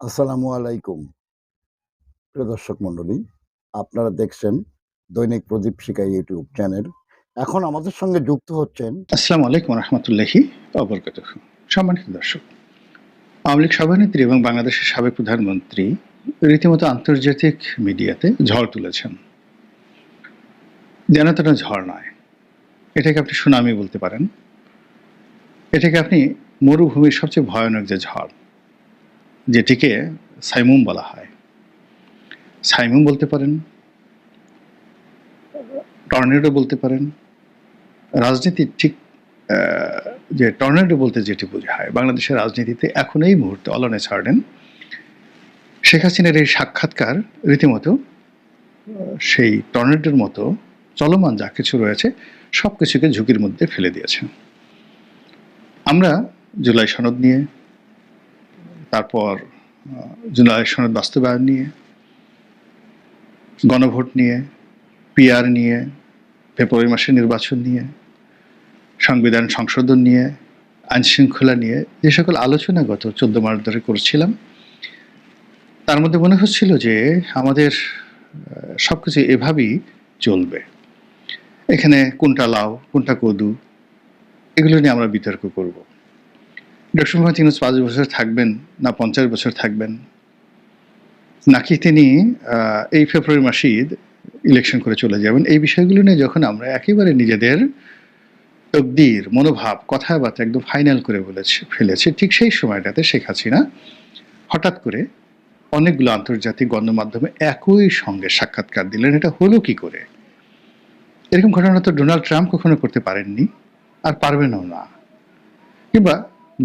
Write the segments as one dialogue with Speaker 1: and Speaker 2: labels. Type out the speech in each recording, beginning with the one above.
Speaker 1: আসসালামু আলাইকুম। প্রিয় দর্শক মণ্ডলী, আপনারা দেখছেন দৈনিক প্রদীপ শিকা ইউটিউব চ্যানেল। এখন আমাদের সঙ্গে যুক্ত হচ্ছেন
Speaker 2: আসসালামু আলাইকুম রহমতুল্লাহি অবরকাতুহু। সম্মানিত দর্শক, আওয়ামী লীগ সভানেত্রী এবং বাংলাদেশের সাবেক প্রধানমন্ত্রী রীতিমতো আন্তর্জাতিক মিডিয়াতে ঝড় তুলেছেন। যেন তেন ঝড় নয়, এটাকে আপনি সুনামি বলতে পারেন। এটাকে আপনি মরুভূমির সবচেয়ে ভয়ানক যে ঝড়, যেটিকে সাইমুম বলা হয়, সাইমুম বলতে পারেন, টর্নেডো বলতে পারেন। রাজনীতির ঠিক যে টর্নেডো বলতে যেটি বোঝায়, বাংলাদেশের রাজনীতিতে এখন এই মুহূর্তে অলনে ছাড়েন শেখ হাসিনার এই সাক্ষাৎকার রীতিমতো সেই টর্নেডোর মতো চলমান যা কিছু রয়েছে সব কিছুকে ঝুঁকির মধ্যে ফেলে দিয়েছে। আমরা জুলাই সনদ নিয়ে, তারপর জুলাই সনদ বাস্তবায়ন নিয়ে, গণভোট নিয়ে, পিআর নিয়ে, ফেব্রুয়ারি মাসের নির্বাচন নিয়ে, সংবিধান সংশোধন নিয়ে, আইন শৃঙ্খলা নিয়ে যে সকল আলোচনা গত 14 মাস ধরে করছিলাম, তার মধ্যে মনে হচ্ছিল যে আমাদের সবকিছু এভাবেই চলবে। এখানে কোনটা লাউ কোনটা কদু এগুলো নিয়ে আমরা বিতর্ক করব। ডক্টর মোহাম্মদ ইউনূস 5 বছর থাকবেন না 50 বছর থাকবেন, নাকি তিনি এই ফেব্রুয়ারি মাসে ইলেকশন করে চলে যাবেন, এই বিষয়গুলো নিয়ে যখন আমরা একেবারে নিজেদের তকদির, মনোভাব, কথাবার্তা একদম ফাইনাল করে ফেলেছি, ঠিক সেই সময়টাতে শেখ হাসিনা হঠাৎ করে অনেকগুলো আন্তর্জাতিক গণমাধ্যমে একই সঙ্গে সাক্ষাৎকার দিলেন। এটা হলো কি করে? এরকম ঘটনা তো ডোনাল্ড ট্রাম্প কখনো করতে পারেননি, আর পারবেনও না। কিংবা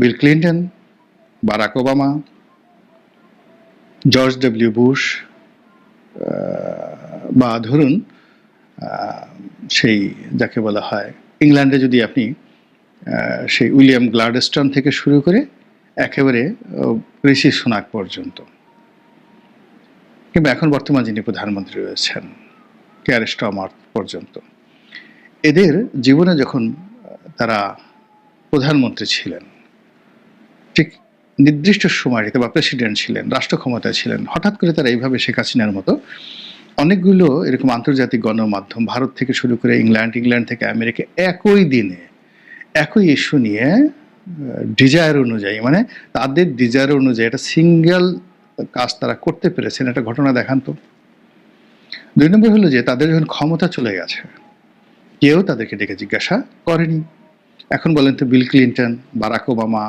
Speaker 2: Bill Clinton, Barack Obama, George W Bush, বা ধরুন সেই যাকে বলা হয় ইংল্যান্ডে যদি আপনি সেই উইলিয়াম গ্লাডস্টোন থেকে শুরু করে একেবারে ঋষি সুনাক পর্যন্ত, কিংবা এখন বর্তমান যিনি প্রধানমন্ত্রী রয়েছেন কেয়ার স্টারমার পর্যন্ত, এদের জীবনে যখন তারা প্রধানমন্ত্রী ছিলেন, ঠিক নির্দিষ্ট সময়টিতে বা প্রেসিডেন্ট ছিলেন, রাষ্ট্র ক্ষমতায় ছিলেন, হঠাৎ করে তারা এইভাবে শেখ হাসিনার মতো অনেকগুলো এরকম আন্তর্জাতিক গণমাধ্যম, ভারত থেকে শুরু করে ইংল্যান্ড থেকে আমেরিকা, একই দিনে একই ইস্যু নিয়ে ডিজায়ার অনুযায়ী, মানে তাদের ডিজায়ার অনুযায়ী একটা সিঙ্গেল কাজ তারা করতে পেরেছেন, একটা ঘটনা দেখান তো। 2 নম্বর হলো যে তাদের যখন ক্ষমতা চলে গেছে, কেউ তাদেরকে ডেকে জিজ্ঞাসা করেনি। এখন বলেন তো বিল ক্লিন্টন, বারাক ওবামা,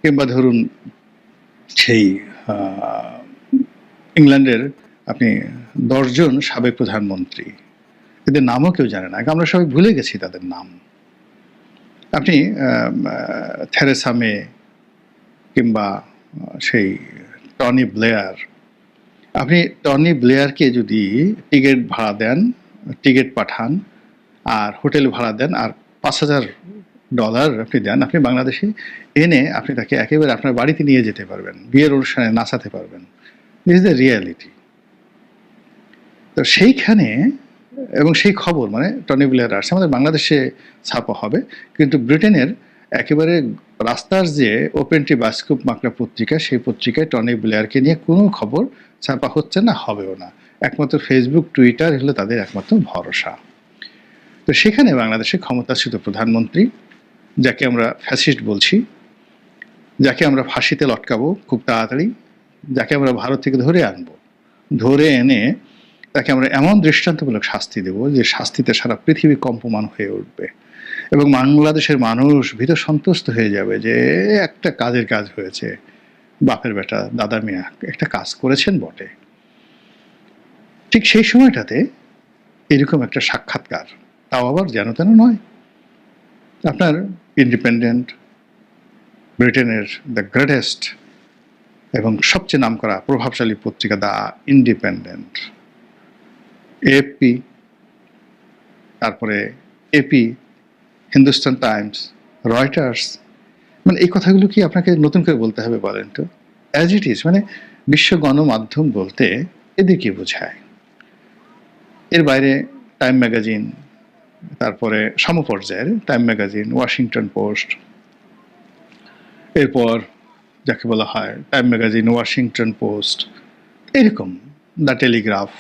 Speaker 2: কিংবা ধরুন সেই ইংল্যান্ডের আপনি 10 জন সাবেক প্রধানমন্ত্রী, এদের নামও কেউ জানে না, আমরা সবাই ভুলে গেছি তাদের নাম। আপনি থেরেসা মে কিংবা সেই টনি ব্লেয়ার, আপনি টনি ব্লেয়ারকে যদি টিকিট ভাড়া দেন, টিকিট পাঠান, আর হোটেল ভাড়া দেন, আর $5,000 আপনি দেন, আপনি বাংলাদেশে এনে আপনি তাকে একেবারে আপনার বাড়িতে নিয়ে যেতে পারবেন, বিয়ের অনুষ্ঠানে নাচাতে পারবেন। This is the reality. তো সেইখানে এবং সেই খবর, মানে টনি ব্লেয়ার আসছে, আমাদের বাংলাদেশে ছাপা হবে, কিন্তু ব্রিটেনের একেবারে রাস্তার যে ওপেনটি বাস্কুপ মাকড়া পত্রিকা, সেই পত্রিকায় টনি ব্লেয়ারকে নিয়ে কোনো খবর ছাপা হচ্ছে না, হবেও না। একমাত্র ফেসবুক, টুইটার হলো তাদের একমাত্র ভরসা। তো সেখানে বাংলাদেশে ক্ষমতাচ্যুত প্রধানমন্ত্রী, যাকে আমরা ফ্যাসিস্ট বলছি, যাকে আমরা ফাঁসিতে লটকাবো খুব তাড়াতাড়ি, যাকে আমরা ভারত থেকে ধরে আনবো, ধরে এনে তাকে আমরা এমন দৃষ্টান্তমূলক শাস্তি দেব যে শাস্তিতে সারা পৃথিবী কম্পমান হয়ে উঠবে, এবং বাংলাদেশের মানুষ ভীত সন্তুষ্ট হয়ে যাবে যে একটা কাজের কাজ হয়েছে, বাপের বেটা দাদা মিয়া একটা কাজ করেছেন বটে। ঠিক সেই সময়টাতে এরকম একটা সাক্ষাৎকার, তাও আবার যেন তেন নয়, আপনার ইন্ডিপেন্ডেন্ট, ব্রিটেনের দ্য গ্রেটেস্ট এবং সবচেয়ে নামকরা প্রভাবশালী পত্রিকা দ্য ইন্ডিপেন্ডেন্ট, এএফপি, তারপরে এপি, হিন্দুস্তান টাইমস, রয়টার্স, মানে এই কথাগুলো কি আপনাকে নতুন করে বলতে হবে বলেন তো? অ্যাজ ইট ইজ, মানে বিশ্ব গণমাধ্যম বলতে এদেরকে বোঝায়। এর বাইরে টাইম ম্যাগাজিন, তারপরে সমপর্যায়ের টাইম ম্যাগাজিন, ওয়াশিংটন পোস্ট, এরপর যাকে বলা হয় টাইম ম্যাগাজিন, ওয়াশিংটন পোস্ট, এরকম দ্য টেলিগ্রাফ,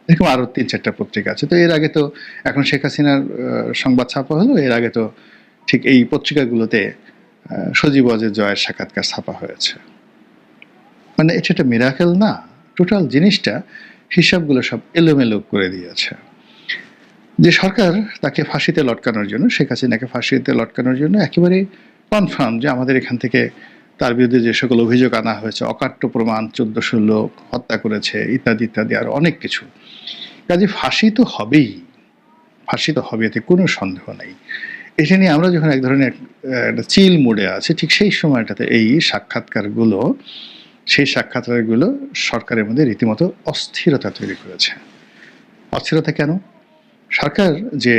Speaker 2: এরকম আরও 3-4টা পত্রিকা আছে। তো এর আগে তো, এখন শেখ হাসিনার সংবাদ ছাপা হলো, এর আগে তো ঠিক এই পত্রিকাগুলোতে সজীব ওয়াজেদ জয়ের সাক্ষাৎকার ছাপা হয়েছে। মানে এটা একটা মিরাকেল না? টোটাল জিনিসটা, হিসাবগুলো সব এলোমেলো করে দিয়েছে। যে সরকার তাকে ফাঁসিতে লটকানোর জন্য, শেখ হাসিনাকে ফাঁসিতে লটকানোর জন্য একেবারে কনফার্ম যে আমাদের এখান থেকে তার বিরুদ্ধে যে সকল অভিযোগ আনা হয়েছে, অকাট্য প্রমাণ, 1400 লোক হত্যা করেছে, ইত্যাদি ইত্যাদি, আর অনেক কিছু, কাজে ফাঁসি তো হবেই, ফাঁসি তো হবে, এতে কোনো সন্দেহ নেই। এটা নিয়ে আমরা যখন এক ধরনের একটা চিল মুডে আছে, ঠিক সেই সময়টাতে এই সাক্ষাৎকারগুলো, সেই সাক্ষাৎকারগুলো সরকারের মধ্যে রীতিমতো অস্থিরতা তৈরি করেছে। অস্থিরতা কেন? সরকার যে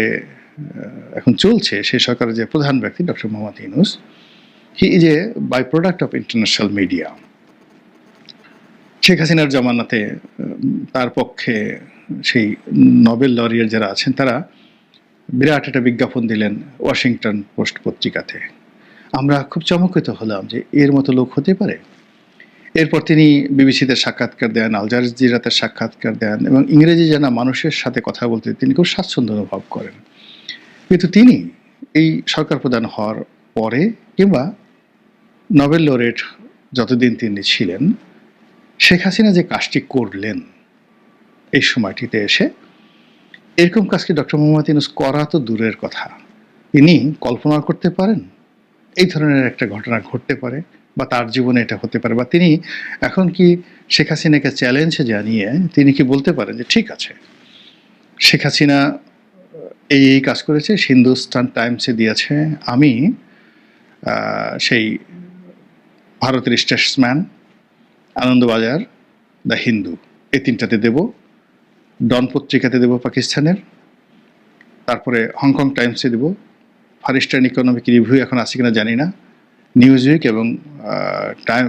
Speaker 2: এখন চলছে, সেই সরকারের যে প্রধান ব্যক্তি doctor Mohammad Yunus, he is a by product of international media. Sheikh হাসিনার জমানাতে তার পক্ষে সেই নোবেল লরিয়েট যারা আছেন, তারা বিরাট একটা বিজ্ঞাপন দিলেন ওয়াশিংটন পোস্ট পত্রিকাতে। আমরা খুব চমকিত হলাম যে এর মতো লোক হতে পারে। এরপর তিনি বিবিসিতে সাক্ষাৎকার দেন, আল জাজিরাতে সাক্ষাৎকার দেন, এবং ইংরেজি জানা মানুষের সাথে কথা বলতে তিনি খুব স্বাচ্ছন্দ্য অনুভব করেন। কিন্তু তিনি এই সরকার প্রধান হওয়ার পরে, কিংবা নোবেল লরেট যতদিন তিনি ছিলেন, শেখ হাসিনা যে কাজটি করলেন এই সময়টিতে এসে, এরকম কাজকে ডক্টর মোহাম্মদ ইউনূস করা তো দূরের কথা, তিনি কল্পনা করতে পারেন এই ধরনের একটা ঘটনা ঘটতে পারে, বা তার জীবনে এটা হতে পারে, বা তিনি এখন কি শেখ হাসিনাকে চ্যালেঞ্জ জানিয়ে তিনি কি বলতে পারেন যে ঠিক আছে, শেখ হাসিনা এই কাজ করেছে, হিন্দুস্তান টাইমসে দিয়েছে, আমি সেই ভারতের স্টেটসম্যান, আনন্দবাজার, দ্য হিন্দু, এই 3টাতে দেব, ডন পত্রিকাতে দেব পাকিস্তানের, তারপরে হংকং টাইমসে দেব, ফার ইস্টার্ন ইকোনমিক রিভিউ এখন আছে কিনা জানি না, নিউজ উইক এবং টাইম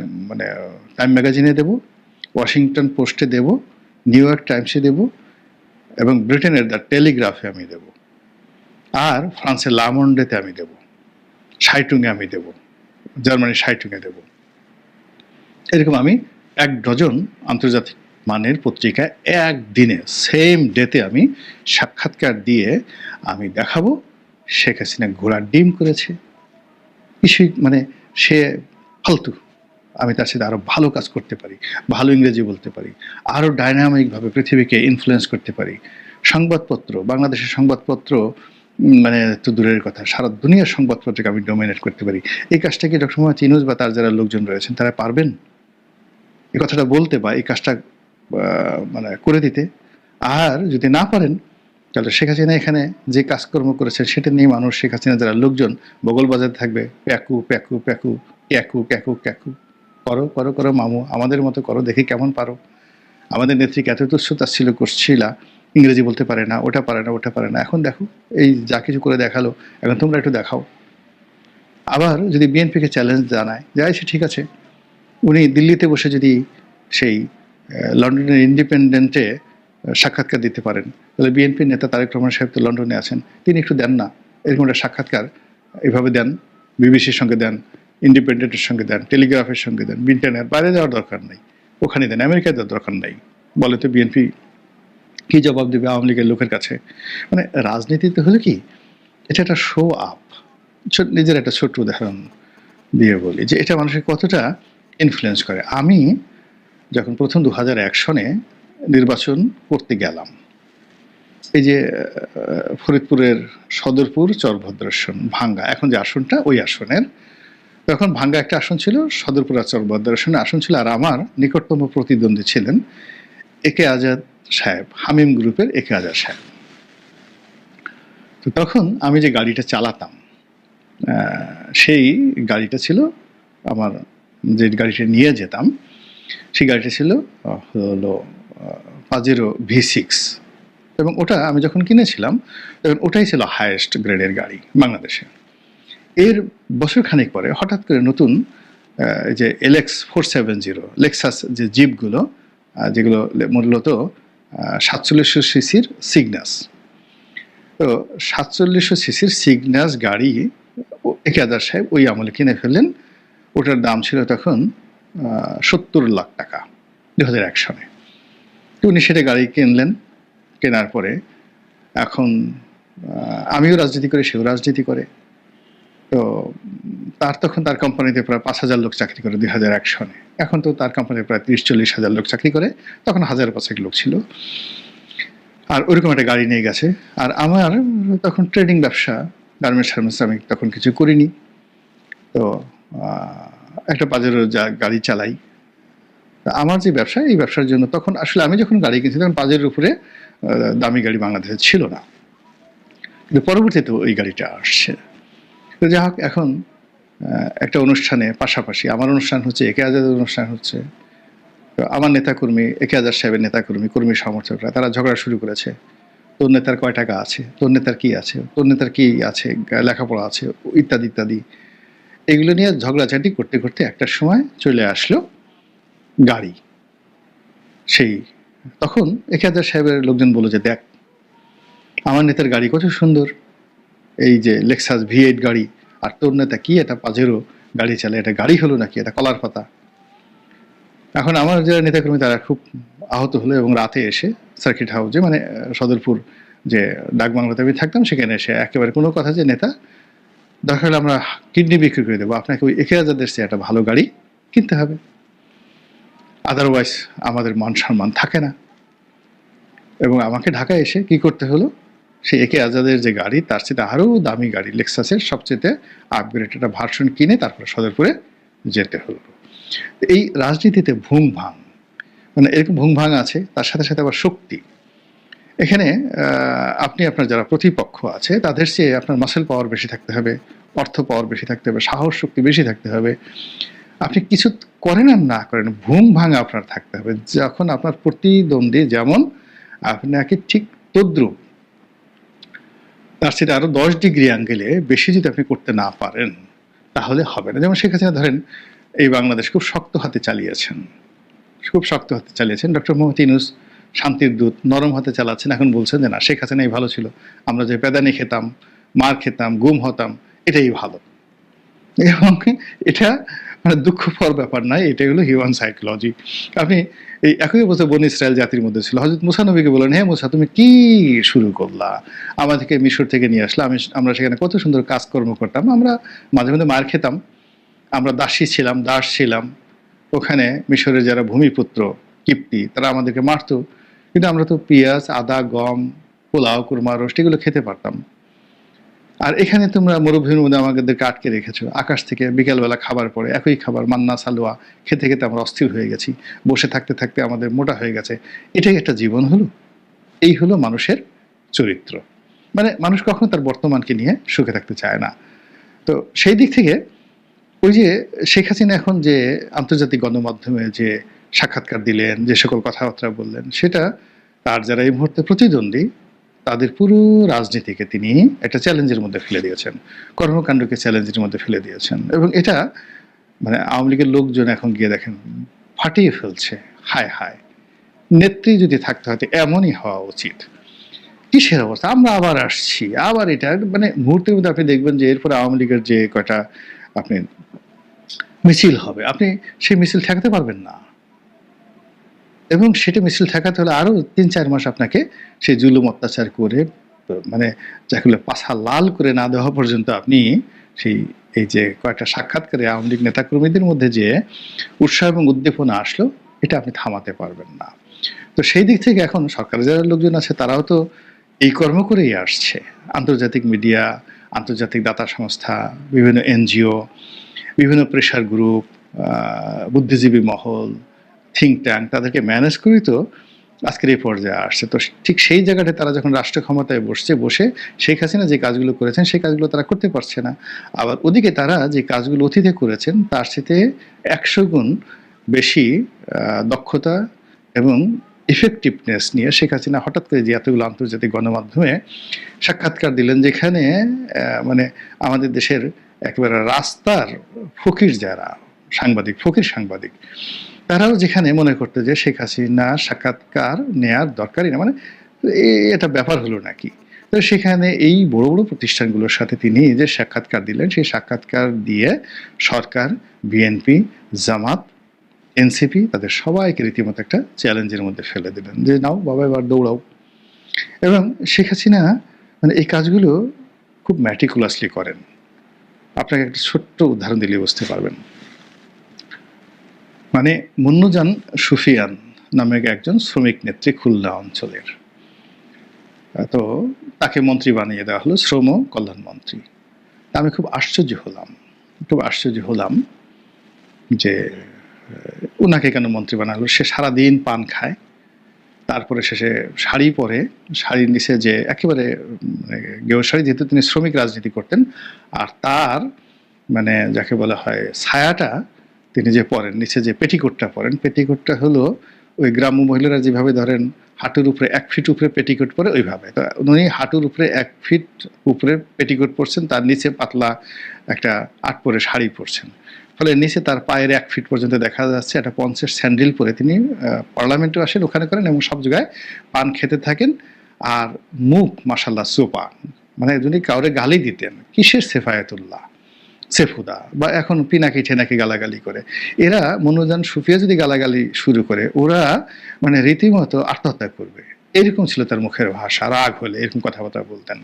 Speaker 2: টাইম ম্যাগাজিনে দেব, ওয়াশিংটন পোস্টে দেব, নিউ ইয়র্ক টাইমসে দেব, এবং ব্রিটেনের দ্য টেলিগ্রাফে আমি দেব, আর ফ্রান্সের লামন্ডেতে আমি দেব, শাইটুংয়ে আমি দেব, জার্মানির শাইটুংয়ে দেব। এরকম আমি 1 ডজন আন্তর্জাতিক মানের পত্রিকায় একদিনে, সেম ডেতে আমি সাক্ষাৎকার দিয়ে আমি দেখাবো শেখ হাসিনা ঘোড়ার ডিম করেছে, কিছুই, মানে সে ফালতু, আমি তার সাথে আরো ভালো কাজ করতে পারি, ভালো ইংরেজি বলতে পারি, আরো ডাইনামিকভাবে পৃথিবীকে ইনফ্লুয়েন্স করতে পারি। সংবাদপত্র, বাংলাদেশের সংবাদপত্র মানে তো দূরের কথা, সারা দুনিয়ার সংবাদপত্রকে আমি ডমিনেট করতে পারি। এই কাজটা কি ডক্টর মোহাম্মদ ইউনূস বা তার যারা লোকজন রয়েছেন তারা পারবেন এই কথাটা বলতে, বা এই কাজটা মানে করে দিতে? আর যদি না পারেন, তাহলে শেখ হাসিনা এখানে যে কাজকর্ম করেছেন সেটা নিয়ে মানুষ, শেখ হাসিনা যারা লোকজন বগল বাজাতে থাকবে, প্যাকু প্যাকু প্যাকু, ক্যাকু ক্যাকু ক্যাকু, করো করো করো মামু, আমাদের মতো করো, দেখি কেমন পারো। আমাদের নেত্রীকে এত তুচ্ছতা ছিল করছিলা, ইংরেজি বলতে পারে না, ওটা পারে না, ওটা পারে না, এখন দেখো এই যা কিছু করে দেখালো, এখন তোমরা একটু দেখাও। আবার যদি বিএনপিকে চ্যালেঞ্জ জানায়, যাই সে ঠিক আছে, উনি দিল্লিতে বসে যদি সেই লন্ডনের ইন্ডিপেন্ডেন্টে সাক্ষাৎকার দিতে পারেন, তাহলে বিএনপির নেতা তারেক রহমান সাহেব তো লন্ডনে আছেন, তিনি একটু দেন না এরকম একটা সাক্ষাৎকার, এভাবে দেন, বিবিসির সঙ্গে দেন, ইন্ডিপেন্ডেন্টের সঙ্গে দেন, টেলিগ্রাফের সঙ্গে দেন, ব্রিটেনের বাইরে যাওয়ার দরকার নেই, ওখানে দেন, আমেরিকায় দেওয়ার দরকার নেই। বলে তো বিএনপি কি জবাব দেবে আওয়ামী লীগের লোকের কাছে? মানে রাজনীতিতে হলে কি, এটা একটা শো আপ। নিজের একটা ছোট্ট উদাহরণ দিয়ে বলি যে এটা মানুষের কতটা ইনফ্লুয়েন্স করে। আমি যখন প্রথম 2001 সনে নির্বাচন করতে গেলাম, এই যে ফরিদপুরের সদরপুর চরভদ্রাসন ভাঙ্গা, এখন যে আসনটা ওই আসনের, তখন ভাঙ্গা একটা আসন ছিল, সদরপুর আর চরভদ্রাসনে আসন ছিল, আর আমার নিকটতম প্রতিদ্বন্দ্বী ছিলেন একে আজাদ সাহেব, হামিম গ্রুপের একে আজাদ সাহেব। তো তখন আমি যে গাড়িটা চালাতাম, সেই গাড়িটা ছিল আমার, যে গাড়িটা নিয়ে যেতাম সেই গাড়িটা ছিল হলো পাজেরো V6, এবং ওটা আমি যখন কিনেছিলাম তখন ওটাই ছিল হায়েস্ট গ্রেডের গাড়ি বাংলাদেশে। এর বছরখানেক পরে হঠাৎ করে নতুন যে LX 470 লেক্সাস যে জিপগুলো, যেগুলো মূলত 4700 সিসির সিগনাস, তো 4700 সিসির সিগনাস গাড়ি একে আজাদ সাহেব ওই আমলে কিনে ফেললেন ওটার দাম ছিল তখন ৭০ লাখ টাকা ২০০১ সালে। তো উনি সেটা গাড়ি কিনলেন। কেনার পরে এখন আমিও রাজনীতি করি, সেও রাজনীতি করে। তো তখন তার কোম্পানিতে প্রায় ৫,০০০ লোক চাকরি করে ২০০১ সনে। এখন তো তার কোম্পানিতে প্রায় ৩০-৪০ হাজার লোক চাকরি করে, তখন ১,০০০-৫,০০০ লোক ছিল। আর ওইরকম একটা গাড়ি নিয়ে গেছে। আর আমার তখন ট্রেডিং ব্যবসা, গার্মেন্টস আমি তখন কিছু করিনি। তো একটা পাজেরো গাড়ি চালাই। আমার যে ব্যবসা, এই ব্যবসার জন্য তখন আসলে আমি যখন গাড়ি কিনছি তখন পাজেরোর উপরে দামি গাড়ি বাংলাদেশে ছিল না, কিন্তু পরবর্তীতে ওই গাড়িটা আসছে। তো যাই হোক, এখন একটা অনুষ্ঠানে পাশাপাশি আমার অনুষ্ঠান হচ্ছে, একে আজাদের অনুষ্ঠান হচ্ছে। তো আমার নেতাকর্মী, একে আজাদ সাহেবের নেতাকর্মী, কর্মী সমর্থকরা তারা ঝগড়া শুরু করেছে। তোর নেতার কয় টাকা আছে, তোর নেতার কি আছে, তোর নেতার কি আছে, লেখাপড়া আছে, ইত্যাদি ইত্যাদি। এগুলো নিয়ে ঝগড়াঝাটি করতে করতে একটা সময় চলে আসলো গাড়ি। সেই তখন একে আজাদ সাহেবের লোকজন বলল যে, দেখ আমার নেতার গাড়ি কত সুন্দর, এই যে লেক্সাস V8 গাড়ি, আর তোর নেতা কি এটা পাজেরো গাড়ি চালায়, এটা গাড়ি হলো নাকি, এটা কলার পাতা। এখন আমার যারা নেতাকর্মী তারা খুব আহত হলো এবং রাতে এসে সার্কিট হাউসে, মানে সদরপুর যে ডাকবাংলাতে আমি থাকতাম, সেখানে এসে একেবারে কোনো কথা যে নেতা, দরকার হলে আমরা কিডনি বিক্রি করে দেবো, আপনাকে ওই ১,০০০ চেয়ে একটা ভালো গাড়ি কিনতে হবে, আদারওয়াইজ আমাদের মান সম্মান থাকে না। এবং আমাকে ঢাকায় এসে কি করতে হলো, সেই একে আজাদের যে গাড়ি তার সাথে আরও দামি গাড়ি, লেক্সাসের সবচেয়ে আপগ্রেড একটা ভার্সন কিনে তারপরে সদরপুরে যেতে হলো। এই রাজনীতিতে ভুং ভাং, মানে এরকম ভুং ভাং আছে, তার সাথে সাথে আবার শক্তি। এখানে আপনি আপনার যারা প্রতিপক্ষ আছে তাদের চেয়ে আপনার মাসেল পাওয়ার বেশি থাকতে হবে, অর্থ পাওয়ার বেশি থাকতে হবে, সাহস শক্তি বেশি থাকতে হবে। আপনি কিছু করেন আর না করেন, ভুং ভাং আপনার থাকতে হবে। যখন আপনার প্রতিদ্বন্দ্বী যেমন, আপনাকে ঠিক তদ্রুপ তার সাথে আরো 10 ডিগ্রি অ্যাঙ্গেলে বেশি যদি আপনি করতে না পারেন তাহলে হবে না। যেমন শেখ হাসিনা ধরেন এই বাংলাদেশ খুব শক্ত হাতে চালিয়েছেন, খুব শক্ত হাতে চালিয়েছেন। ডক্টর মোহাম্মদ ইউনূস শান্তির দূত, নরম হাতে চালাচ্ছেন। এখন বলছেন যে না, শেখ হাসিনাই ভালো ছিল, আমরা যে পেদানি খেতাম, মার খেতাম, গুম হতাম, এটাই ভালো। এবং এটা মানে দুঃখকর ব্যাপার নয়, এটাই হলো হিউম্যান সাইকোলজি। আপনি এই একই অবস্থা বনী ইসরায়েল জাতির মধ্যে ছিল। হযরত মুসা নবীকে বলেন, হে মুসা তুমি কি শুরু করলা, আমাদেরকে মিশর থেকে নিয়ে আসলে, আমরা সেখানে কত সুন্দর কাজকর্ম করতাম, আমরা মাঝে মধ্যে মার খেতাম, আমরা দাসী ছিলাম, দাস ছিলাম, ওখানে মিশরের যারা ভূমিপুত্র কিপ্তি তারা আমাদেরকে মারতো, কিন্তু আমরা তো পেঁয়াজ, আদা, গম, পোলাও, কুরমা, রোস্ট এগুলো খেতে পারতাম। আর এখানে তোমরা মরুভূমির মধ্যে আমাদেরকে আটকে রেখেছো, আকাশ থেকে বিকালবেলা খাবার পরে একই খাবার মান্না সালোয়া খেতে খেতে আমরা অস্থির হয়ে গেছি, বসে থাকতে থাকতে আমাদের মোটা হয়ে গেছে। এটাই একটা জীবন হলো? এই হলো মানুষের চরিত্র। মানে মানুষ কখনো তার বর্তমানকে নিয়ে সুখে থাকতে চায় না। তো সেই দিক থেকে ওই যে শেখ হাসিনা এখন যে আন্তর্জাতিক গণমাধ্যমে যে সাক্ষাৎকার দিলেন, যে সকল কথাবার্তা বললেন, সেটা তার যারা এই মুহূর্তে প্রতিদ্বন্দ্বী তাদের পুরো রাজনীতিকে তিনি একটা চ্যালেঞ্জের মধ্যে ফেলে দিয়েছেন, কর্মকাণ্ডকে চ্যালেঞ্জের মধ্যে ফেলে দিয়েছেন। এবং এটা মানে আওয়ামী লীগের লোকজন এখন গিয়ে দেখেন ফাটিয়ে ফেলছে। হায় হায়, নেত্রী যদি থাকতে হয়তো এমনই হওয়া উচিত। কিসের অবস্থা, আমরা আবার আসছি, আবার এটা মানে মুহূর্তের মধ্যে আপনি দেখবেন যে এরপরে আওয়ামী লীগের যে কয়টা আপনি মিছিল হবে, আপনি সেই মিছিল ঠেকাতে পারবেন না। এবং সেটা মিছিল ঠেকাতে হলে আরো ৩-৪ মাস আপনাকে সেই জুলুম অত্যাচার করে, মানে যাকে পাছা লাল করে না দেওয়া পর্যন্ত আপনি সেই এই যে কয়েকটা সাক্ষাৎকারে আওয়ামী লীগ নেতাকর্মীদের মধ্যে যে উৎসাহ এবং উদ্দীপনা আসলো, এটা আপনি থামাতে পারবেন না। তো সেই দিক থেকে এখন সরকারের যারা লোকজন আছে তারাও তো এই কর্ম করেই আসছে। আন্তর্জাতিক মিডিয়া, আন্তর্জাতিক দাতা সংস্থা, বিভিন্ন এনজিও, বিভিন্ন প্রেশার গ্রুপ, বুদ্ধিজীবী মহল, থিঙ্ক ট্যাঙ্ক, তাদেরকে ম্যানেজ করেই তো আজকের এই পর্যায়ে আসছে। তো ঠিক সেই জায়গাটা তারা যখন রাষ্ট্র ক্ষমতায় বসে শেখ হাসিনা যে কাজগুলো করেছেন সেই কাজগুলো তারা করতে পারছে না। আবার ওদিকে তারা যে কাজগুলো অতীতে করেছেন তার সাথে ১০০ গুণ বেশি দক্ষতা এবং ইফেক্টিভনেস নিয়ে শেখ হাসিনা হঠাৎ করে যে এতগুলো আন্তর্জাতিক গণমাধ্যমে সাক্ষাৎকার দিলেন, যেখানে মানে আমাদের দেশের একেবারে রাস্তার ফকির যারা সাংবাদিক, ফকির সাংবাদিক, তারাও যেখানে মনে করতে যে শেখ হাসিনা সাক্ষাৎকার নেয়ার দরকারই না, মানে এটা ব্যাপার হলো নাকি। তো সেখানে এই বড় বড় প্রতিষ্ঠানগুলোর সাথে তিনি যে সাক্ষাৎকার দিলেন, সেই সাক্ষাৎকার দিয়ে সরকার বিএনপি, জামাত, এনসিপি তাদের সবাইকে রীতিমতো একটা চ্যালেঞ্জের মধ্যে ফেলে দিলেন যে নাও বাবা এবার দৌড়াও। এবং শেখ হাসিনা মানে এই কাজগুলো খুব ম্যাটিকুলাসলি করেন। আপনাকে একটা ছোট্ট উদাহরণ দিলে বুঝতে পারবেন। মানে মুন্নুজান সুফিয়ান নামে একজন শ্রমিক নেত্রী খুলনা অঞ্চলের, তো তাকে মন্ত্রী বানিয়ে দেওয়া হলো, শ্রম কল্যাণ মন্ত্রী। তা আমি খুব আশ্চর্য হলাম যে উনাকে কেন মন্ত্রী বানালো। সে সারাদিন পান খায়, তারপরে শেষে শাড়ি পরে, শাড়ির নিচে যে একেবারে গেও শাড়ি, যেহেতু তিনি শ্রমিক রাজনীতি করতেন, আর তার মানে যাকে বলা হয় ছায়াটা তিনি যে পরেন, নিচে যে পেটিকোটটা পরেন, পেটিকোটটা হলো ওই গ্রাম্য মহিলারা যেভাবে ধরেন হাঁটুর উপরে 1 ফিট উপরে পেটিকোট পরে ওইভাবে, তো উনি হাঁটুর উপরে 1 ফিট উপরে পেটিকোট পরছেন, তার নিচে পাতলা একটা আট পরে শাড়ি পরছেন, ফলে নিচে তার পায়ের 1 ফিট পর্যন্ত দেখা যাচ্ছে। একটা পঞ্চের স্যান্ডেল পরে তিনি পার্লামেন্টে আসেন, ওখানে করেন এবং সব জায়গায় পান খেতে থাকেন। আর মুখ মাশাল্লাহ সোপা, মানে যদি কাউরে গালি দিতেন কিসের সেফায়েতুল্লাহ, সেফুদা, বা এখন পিনাকি ঠেনাকি গালাগালি করে। এরা মনোজান সুফিয়া যদি গালাগালি শুরু করে, ওরা মানে রীতিমতো আত্মহত্যা করবে, এরকম ছিল তার মুখের ভাষা। রাগ হলে এরকম কথাবার্তা বলতেন।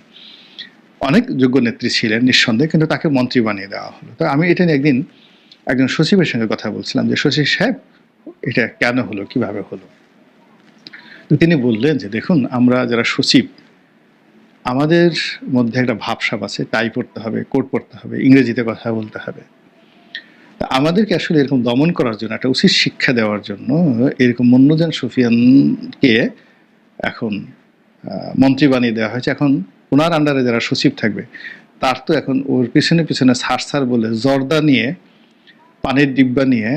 Speaker 2: অনেক যোগ্য নেত্রী ছিলেন নিঃসন্দেহে, কিন্তু তাকে মন্ত্রী বানিয়ে দেওয়া হলো। তো আমি এটা নিয়ে একদিন একজন সচিবের সঙ্গে কথা বলছিলাম যে সচিব সাহেব এটা কেন হলো, কিভাবে হলো। তো তিনি বললেন যে দেখুন, আমরা যারা সচিব আমাদের মধ্যে একটা ভাবসাব আছে, টাই পড়তে হবে, কোট পড়তে হবে, ইংরেজিতে কথা বলতে হবে। আমাদেরকে আসলে এরকম দমন করার জন্য, একটা উচিত শিক্ষা দেওয়ার জন্য এরকম মুন্নুজান সুফিয়ানকে এখন মন্ত্রী বানিয়ে দেওয়া হয়েছে। এখন ওনার আন্ডারে যারা সচিব থাকবে তার তো এখন ওর পিছনে পিছনে সার বলে জর্দা নিয়ে, পানির ডিব্বা নিয়ে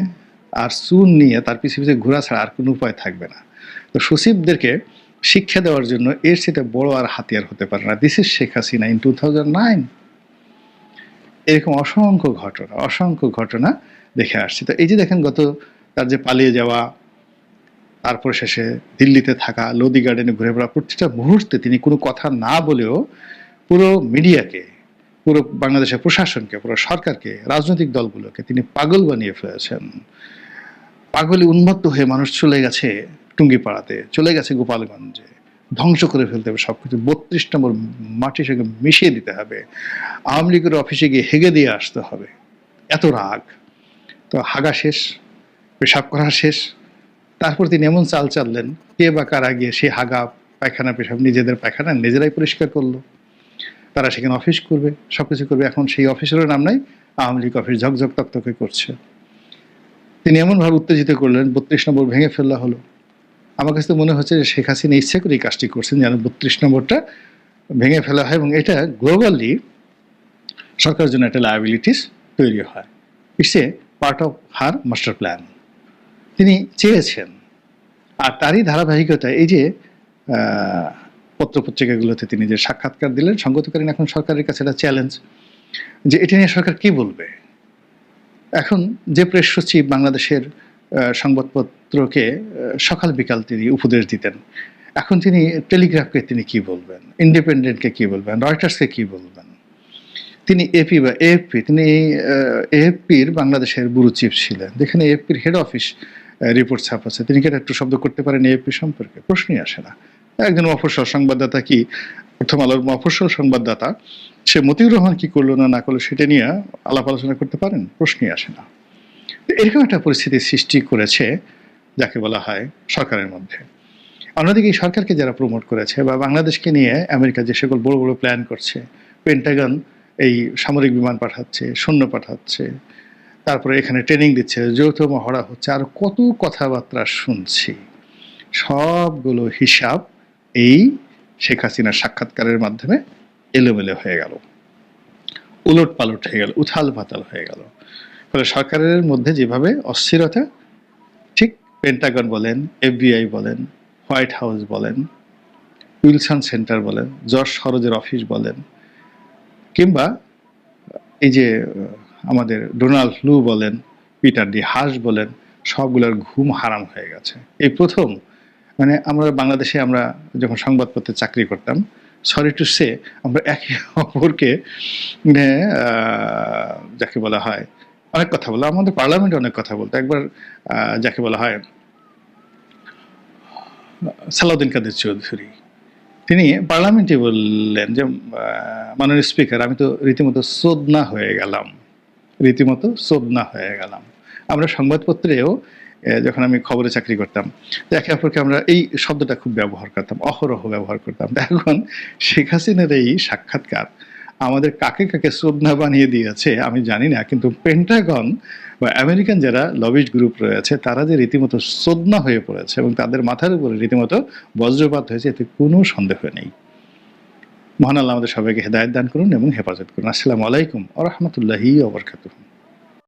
Speaker 2: আর চুন নিয়ে তার পিছিয়ে পিছিয়ে ঘোরা ছাড়া আর কোনো উপায় থাকবে না। তো সচিবদেরকে শিক্ষা দেওয়ার জন্য এর সেটা বড় আর হাতিয়ার হতে পারে না। This is Sheikh Hasina in 2009। এরকম অসংখ্য ঘটনা দেখে আসছি। তো এই যে দেখেন, তার যে পালিয়ে যাওয়া, তারপর শেষে দিল্লিতে থাকা, লোদি গার্ডেনে ঘুরে বেড়া, প্রতিটা মুহূর্তে তিনি কোনো কথা না বলেও পুরো মিডিয়াকে, পুরো বাংলাদেশের প্রশাসনকে, পুরো সরকারকে, রাজনৈতিক দলগুলোকে তিনি পাগল বানিয়ে ফেলেছেন। পাগলে উন্মত্ত হয়ে মানুষ চলে গেছে টুঙ্গিপাড়াতে, চলে গেছে গোপালগঞ্জে, ধ্বংস করে ফেলতে হবে সবকিছু, 32 নম্বর মাটির সঙ্গে মিশিয়ে দিতে হবে, আওয়ামী লীগের অফিসে গিয়ে হেগে দিয়ে আসতে হবে, এত রাগ। তো হাগা শেষ, পেশাব করা শেষ, তারপর তিনি এমন চাল চাললেন, কে বা কারা গিয়ে সেই হাগা পায়খানা পেশাব নিজেদের পায়খানা নিজেরাই পরিষ্কার করলো। তারা সেখানে অফিস করবে, সবকিছু করবে। এখন সেই অফিসেরও নাম নাই, আওয়ামী লীগ অফিস ঝকঝক তকতকে করছে। তিনি এমনভাবে উত্তেজিত করলেন, 32 নম্বর ভেঙে ফেলা হলো। আমার কাছে তো মনে হচ্ছে যে শেখ হাসিনা ইচ্ছে করে এই কাজটি করছেন, যেন 32 নম্বরটা ভেঙে ফেলা হয় এবং এটা গ্লোবালি সরকারের জন্য একটা লায়াবিলিটিস তৈরি হয়। It's a part of her master plan, তিনি চেয়েছেন। আর তারই ধারাবাহিকতায় এই যে পত্রপত্রিকাগুলোতে তিনি যে সাক্ষাৎকার দিলেন, সংগতকালীন এখন সরকারের কাছে একটা চ্যালেঞ্জ যে এটা নিয়ে সরকার কি বলবে। এখন যে প্রেস সচিব বাংলাদেশের সংবাদপত্রকে সকাল বিকাল তিনি উপদেশ দিতেন, এখন তিনি টেলিগ্রাফকে তিনি কি বলবেন, ইন্ডিপেন্ডেন্টকে কি বলবেন, রয়টার্সকে কি বলবেন। তিনি এপি বা এএফপি, তিনি এএফপির বাংলাদেশের ব্যুরো চিফ ছিলেন, যেখানে এএফপির হেড অফিস রিপোর্ট ছাপাচ্ছে। তিনি কি একটু শব্দ করতে পারেন এএফপি সম্পর্কে? প্রশ্নই আসে না। একজন মফস্বল সংবাদদাতা, কি প্রথম আলোর মফস্বল সংবাদদাতা, সে মতিউর রহমান কি করলো না করলো সেটা নিয়ে আলাপ আলোচনা করতে পারেন? প্রশ্নই আসে না। এরকম একটা পরিস্থিতির সৃষ্টি করেছে যাকে বলা হয় সরকারের মধ্যে। অন্যদিকে এই সরকারকে যারা প্রমোট করেছে বা বাংলাদেশকে নিয়ে আমেরিকা যে সকল বড় বড় প্ল্যান করছে, পেন্টাগন এই সামরিক বিমান পাঠাচ্ছে, সৈন্য পাঠাচ্ছে, তারপরে এখানে ট্রেনিং দিচ্ছে, যৌথ মহড়া হচ্ছে, আর কত কথাবার্তা শুনছি, সবগুলো হিসাব এই শেখ হাসিনার সাক্ষাৎকারের মাধ্যমে এলোমেলো হয়ে গেল, উলট পালট হয়ে গেল, উথাল পাতাল হয়ে গেল। ফলে সরকারের মধ্যে যেভাবে অস্থিরতা, ঠিক পেন্টাগন বলেন, এফবিআই বলেন, হোয়াইট হাউস বলেন, উইলসন সেন্টার বলেন, জর্জ সরোজের অফিস বলেন, কিংবা এই যে আমাদের ডোনাল্ড লু বলেন, পিটার ডি হাস বলেন, সবগুলোর ঘুম হারাম হয়ে গেছে। এই প্রথম মানে আমরা বাংলাদেশে আমরা যখন সংবাদপত্রে চাকরি করতাম, সরি টু সে, আমরা একে অপরকে যাকে বলা হয় অনেক কথা বলতো, আমাদের পার্লামেন্টে অনেক কথা বলতো। একবার যাকে বলা হয় সালাউদ্দিন কাদের চৌধুরী, তিনি পার্লামেন্টে বললেন যে মাননীয় স্পিকার, আমি তো রীতিমতো সোদনা হয়ে গেলাম, রীতিমতো সোদনা হয়ে গেলাম। আমরা সংবাদপত্রেও যখন আমি খবরে চাকরি করতাম, একে অপরকে আমরা এই শব্দটা খুব ব্যবহার করতাম, অহরহ ব্যবহার করতাম। এখন শেখ হাসিনার এই সাক্ষাৎকার আমাদের কাকে কাকে শ্রদ্ধা বানিয়ে দিয়েছে আমি জানি না, কিন্তু পেন্টাগন বা আমেরিকান যারা লবিস্ট গ্রুপ রয়েছে তারা যে রীতিমতো শ্রদ্ধা হয়ে পড়েছে এবং তাদের মাথার উপরে রীতিমতো বজ্রপাত হয়েছে, এতে কোনো সন্দেহ নেই। মহান আল্লাহ আমাদের সবাইকে হেদায়েত দান করুন এবং হেফাজত করুন। আসসালামু আলাইকুম ওয়া রাহমাতুল্লাহি ওয়া বারাকাতুহু।